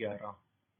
11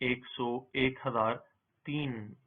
1003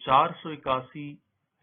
481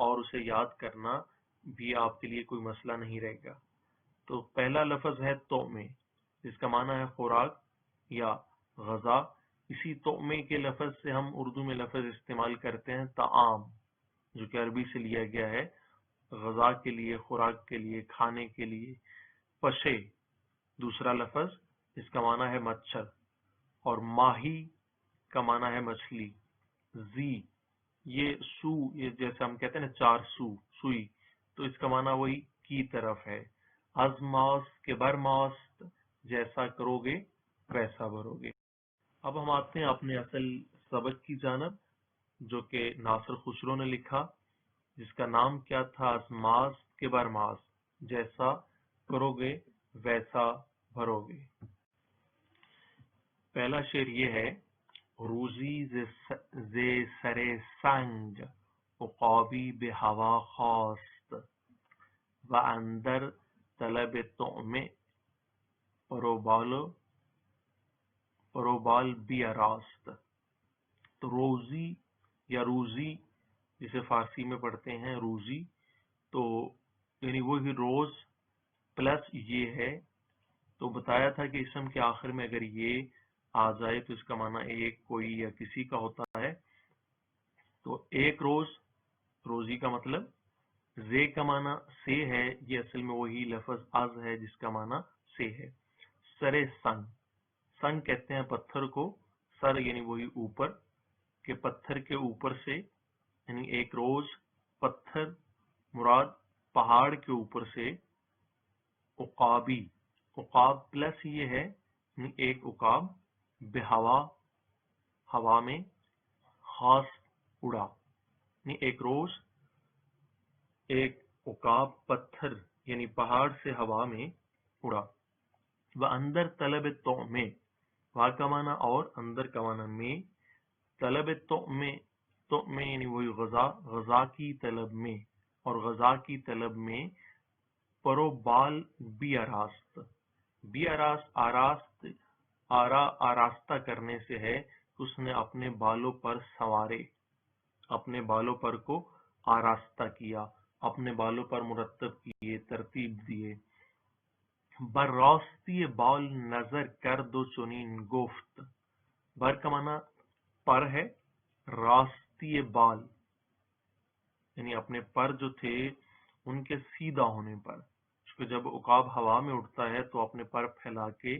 اور اسے یاد کرنا بھی آپ کے لیے کوئی مسئلہ نہیں رہے گا۔ تو پہلا لفظ ہے طعمے، جس کا معنی ہے خوراک یا غذا۔ اسی طعمے کے لفظ سے ہم اردو میں لفظ استعمال کرتے ہیں طعام، جو کہ عربی سے لیا گیا ہے غذا کے لیے، خوراک کے لیے، کھانے کے لیے۔ پشے دوسرا لفظ، اس کا معنی ہے مچھر، اور ماہی کا معنی ہے مچھلی۔ زی یہ سو، یہ جیسے ہم کہتے ہیں نا 4 سو، سوئی، تو اس کا معنی وہی کی طرف ہے۔ از ماست کے بر ماست، جیسا کرو گے ویسا بھرو گے۔ اب ہم آتے ہیں اپنے اصل سبق کی جانب، جو کہ ناصر خسرو نے لکھا، جس کا نام کیا تھا؟ از ماست کے بر ماست، جیسا کرو گے ویسا بھرو گے۔ پہلا شعر یہ ہے: روزی ز سر سنگ عقابی به هوا خواست و اندر طلب طعمه پروبال بیاراست۔ تو روزی یا روزی، جسے فارسی میں پڑھتے ہیں روزی، تو یعنی وہی روز پلس یہ ہے۔ تو بتایا تھا کہ اسم کے آخر میں اگر یہ آ جائے تو اس کا معنی ایک، کوئی یا کسی کا ہوتا ہے۔ تو ایک روز، روزی کا مطلب، زے کا معنی سے ہے، یہ اصل میں وہی لفظ از ہے جس کا معنی سے ہے۔ سر سنگ، سنگ کہتے ہیں پتھر کو، سر یعنی وہی اوپر، کہ پتھر کے اوپر سے، یعنی ایک روز پتھر مراد پہاڑ کے اوپر سے، عقابی، عقاب پلس یہ ہے، یعنی ایک عقاب، بہوا ہوا میں، خاص اڑا، یعنی ایک روز ایک عقاب پتھر یعنی پہاڑ سے ہوا میں اڑا۔ وہ اندر طلب طعمے، وہاں کا معنی اور، اندر کا معنی میں، طلب طعمے، طعمے یعنی وہی غذا، غذا کی طلب میں، اور غذا کی طلب میں پرو بال بی آراست، بی آراست، آراست آراستہ کرنے سے ہے، اس نے اپنے بالوں پر سوارے، اپنے بالوں پر کو آراستہ کیا، اپنے بالوں پر مرتب کیے، ترتیب دیے۔ بر راستی بال نظر کرد و چنین گفت، بر کا معنی پر ہے، راستی بال یعنی اپنے پر جو تھے ان کے سیدھا ہونے پر، کیونکہ جب عقاب ہوا میں اٹھتا ہے تو اپنے پر پھیلا کے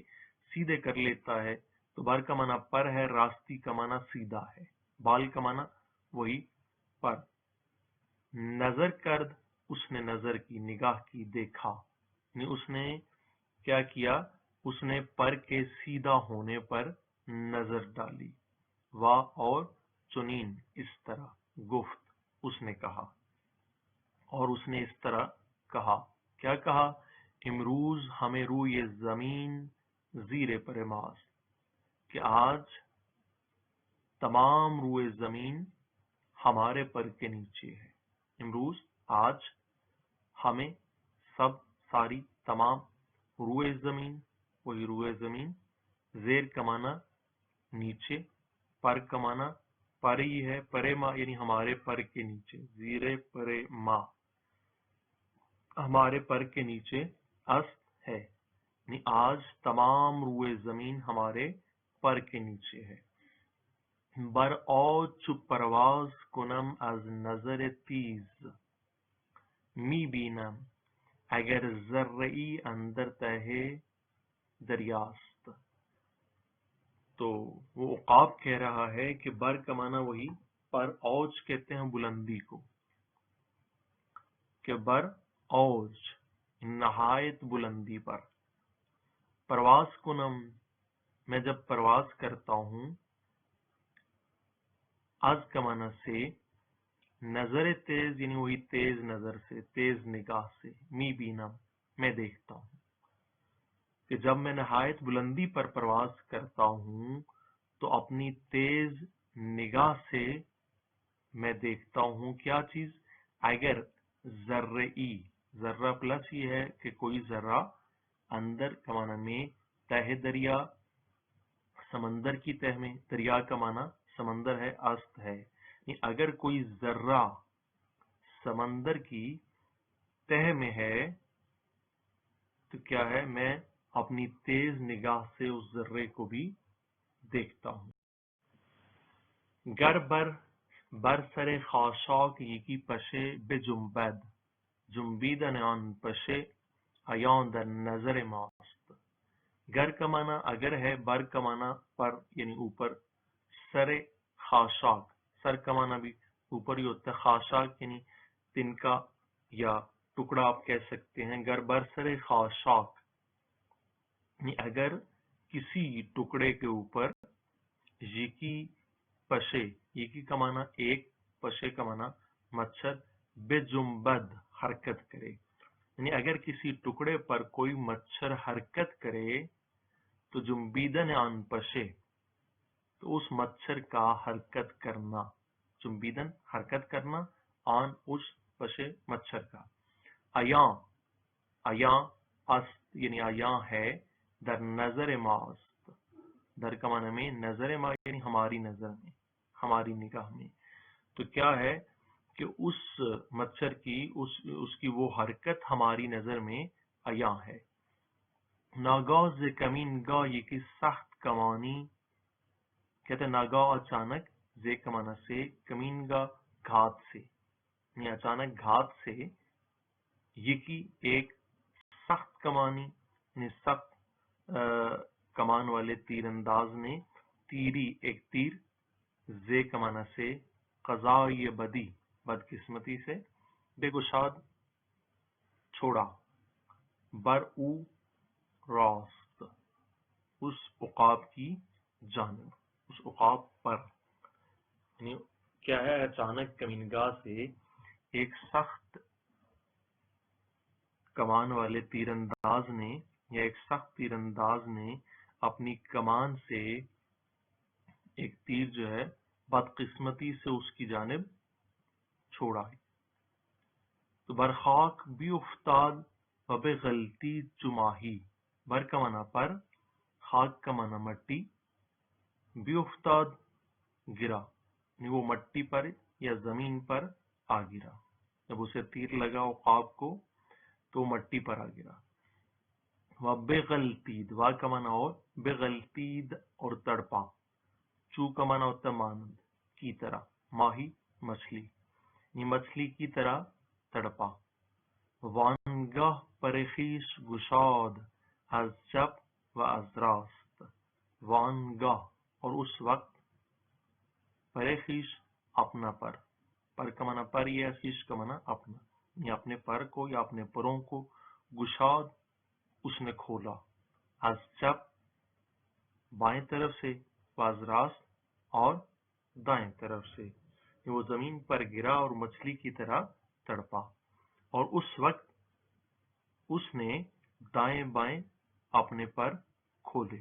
سیدھے کر لیتا ہے، تو بر کا معنی پر ہے، راستی کا معنی سیدھا ہے، بال کا معنی وہی پر۔ نظر کرد، اس نے نظر کی، نگاہ کی، دیکھا، یعنی اس نے کیا کیا؟ اس نے پر کے سیدھا ہونے پر نظر ڈالی۔ واہ اور چنین، اس طرح، گفت، اس نے کہا، اور اس نے اس طرح کہا، کیا کہا؟ امروز ہمیں روی زمین زیر پر ماس، کہ آج تمام روئے زمین ہمارے پر کے نیچے ہے۔ امروز، آج، ہمیں، سب، ساری، تمام، روئے زمین وہی روئے زمین، زیر کا معنی نیچے، پر کا معنی پر ہی ہے، پرے ما یعنی ہمارے پر کے نیچے، زیر پرے ما ہمارے پر کے نیچے، است ہے، یعنی آج تمام روئے زمین ہمارے پر کے نیچے ہے۔ بر اوج پرواز کنم از نظر تیز، می بینم اگر ذره‌ای اندر تہ دریاست۔ تو وہ عقاب کہہ رہا ہے کہ بر کا معنی وہی پر، اوج کہتے ہیں بلندی کو، کہ بر اوج نہایت بلندی پر، پرواز کنم میں جب پرواز کرتا ہوں، از کا معنی سے، نظر تیز یعنی وہی تیز نظر سے، تیز نگاہ سے، می بینم میں دیکھتا ہوں، کہ جب میں نہایت بلندی پر پرواز کرتا ہوں تو اپنی تیز نگاہ سے میں دیکھتا ہوں کیا چیز؟ اگر ذرئی، ذرہ پلس یہ ہے کہ کوئی ذرہ، اندر کا معنی میں، تہ دریا سمندر کی تہ میں، دریا کا معنی سمندر ہے، است ہے، اگر کوئی ذرہ سمندر کی تہ میں ہے تو کیا ہے، میں اپنی تیز نگاہ سے اس ذرے کو بھی دیکھتا ہوں. گر بر سر خاشاک یکی پشه به جنبد جنبیدن آن پشه عیان در نظر ماست. گر کا معنی اگر ہے، بر کا معنی پر یعنی اوپر، سر خاشاک، سر کا معنی بھی اوپر ہی ہوتا ہے، خاشاک یعنی تنکا یا ٹکڑا آپ کہہ سکتے ہیں. گر بر سر خاشاک یعنی اگر کسی ٹکڑے کے اوپر، یکی پشے، یکی کا معنی ایک، پشے کا معنی مچھر، بے جنبد حرکت کرے، یعنی اگر کسی ٹکڑے پر کوئی مچھر حرکت کرے تو جنبیدن آن پشے، تو اس مچھر کا حرکت کرنا، جنبیدن حرکت کرنا، آن اس پشے مچھر کا، ایاں است یعنی ایاں ہے، در نظر ماست، در کا معنی میں، نظر ما یعنی ہماری نظر میں، ہماری نگاہ میں. تو کیا ہے کہ اس مچھر کی اس کی وہ حرکت ہماری نظر میں عیاں ہے. ناگاہ ز کمین گاہ یکی سخت کمانی، کہتے ہیں ناگاہ اچانک، ز کا معنی سے، کمین گاہ گھات سے، یعنی اچانک گھات سے، یکی ایک، سخت کمانی یعنی سخت کمان والے تیر انداز نے، تیری ایک تیر، زے کا معنی سے، قضاء بدی بدقسمتی سے، بے گشاد چھوڑا، بر او راست اس عقاب کی جانب، اس عقاب پر، یعنی کیا ہے، اچانک کمینگاہ سے ایک سخت کمان والے تیر انداز نے یا ایک سخت تیر انداز نے اپنی کمان سے ایک تیر جو ہے بدقسمتی سے اس کی جانب چھوڑا. تو برخاک بھی افتاد و بے غلطی چماہی، بر کا معنی پر، خاک کا معنی مٹی، بھی افتاد گرا، یعنی وہ مٹی پر یا زمین پر آ گرا، جب اسے تیر لگا عقاب کو تو مٹی پر آ گرا. و بے غلطید، وا کا معنی اور، بے غلطید اور تڑپا، چو کا معنی ہوتا ہے مانند، کی طرح، ماہی مچھلی، یہ مچھلی کی طرح تڑپا. وانگاہ پرخیش گشاد از چپ و از راست، وانگاہ اور اس وقت، پرخیش اپنا پر کا معنی پر یا خیش کا معنی اپنا، یا اپنے پر کو یا اپنے پروں کو، گشاد اس نے کھولا، از چپ بائیں طرف سے، واز راست اور دائیں طرف سے، وہ زمین پر گرا اور مچھلی کی طرح تڑپا. اور اس وقت اس نے دائیں بائیں اپنے پر کھولے.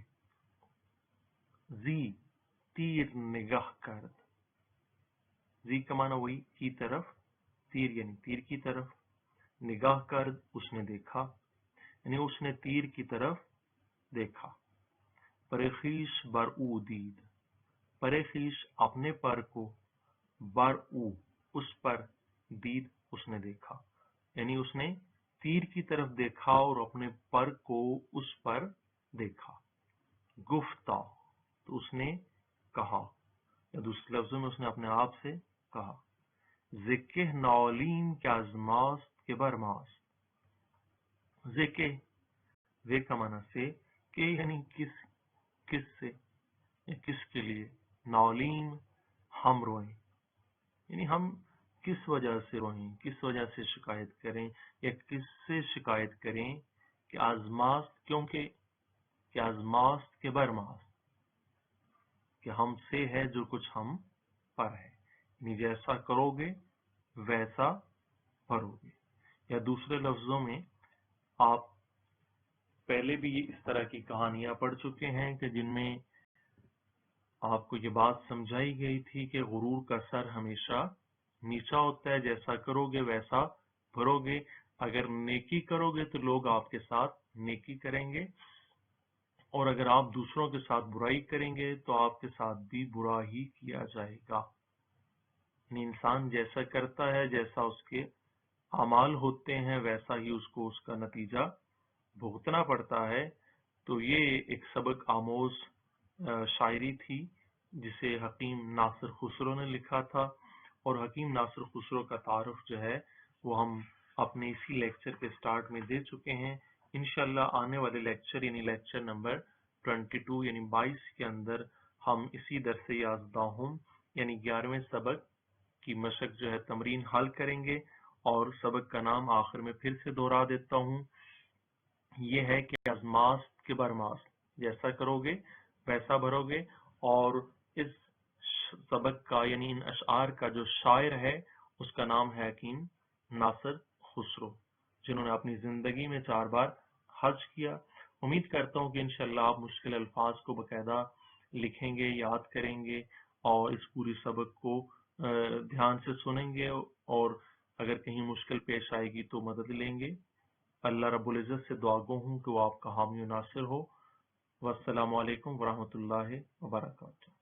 زی تیر نگاہ کرد، زی کا معنی وہی کی طرف، تیر یعنی تیر کی طرف، نگاہ کرد اس نے دیکھا، یعنی اس نے تیر کی طرف دیکھا. پرخیش بر او دید، پرخیش اپنے پر کو، بر او اس پر، دید اس نے دیکھا، یعنی اس نے تیر کی طرف دیکھا اور اپنے پر کو اس پر دیکھا. گفتہ تو اس نے کہا، یا دوسرے لفظوں میں اس نے اپنے آپ سے کہا. ذکہ نالین کے ازماست کے برماست، ذکہ وے کا معنی سے، کہ یعنی کس سے یا کس کے لیے، نالین ہم روئیں، یعنی ہم کس وجہ سے روئیں، کس وجہ سے شکایت کریں یا کس سے شکایت کریں، کہ ازماست کیونکہ، کہ ازماست کے برماست، کہ ہم سے ہے جو کچھ ہم پر ہے، یعنی جیسا کرو گے ویسا بھرو گے. یا دوسرے لفظوں میں آپ پہلے بھی اس طرح کی کہانیاں پڑھ چکے ہیں کہ جن میں آپ کو یہ بات سمجھائی گئی تھی کہ غرور کا سر ہمیشہ نیچا ہوتا ہے، جیسا کرو گے ویسا بھرو گے. اگر نیکی کرو گے تو لوگ آپ کے ساتھ نیکی کریں گے، اور اگر آپ دوسروں کے ساتھ برائی کریں گے تو آپ کے ساتھ بھی برا ہی کیا جائے گا. یعنی انسان جیسا کرتا ہے، جیسا اس کے اعمال ہوتے ہیں، ویسا ہی اس کو اس کا نتیجہ بھگتنا پڑتا ہے۔ تو یہ ایک سبق آموز شاعری تھی جسے حکیم ناصر خسرو نے لکھا تھا، اور حکیم ناصر خسرو کا تعارف جو ہے وہ ہم اپنے اسی لیکچر کے سٹارٹ میں دے چکے ہیں۔ انشاءاللہ آنے والے لیکچر یعنی لیکچر نمبر 22 یعنی 22 کے اندر ہم اسی درس یازدہم یعنی 11ویں سبق کی مشق جو ہے تمرین حل کریں گے، اور سبق کا نام آخر میں پھر سے دہرا دیتا ہوں، یہ ہے کہ ازماست کے برماست، جیسا کرو گے ویسا بھرو گے۔ اور اس سبق کا یعنی ان اشعار کا جو شاعر ہے اس کا نام ہے حکیم ناصر خسرو، جنہوں نے اپنی زندگی میں 4 بار حج کیا۔ امید کرتا ہوں کہ انشاءاللہ آپ مشکل الفاظ کو باقاعدہ لکھیں گے، یاد کریں گے، اور اس پوری سبق کو دھیان سے سنیں گے، اور اگر کہیں مشکل پیش آئے گی تو مدد لیں گے۔ اللہ رب العزت سے دعا گو ہوں کہ وہ آپ کا حامی و ناصر ہو۔ والسلام علیکم ورحمۃ اللہ وبرکاتہ۔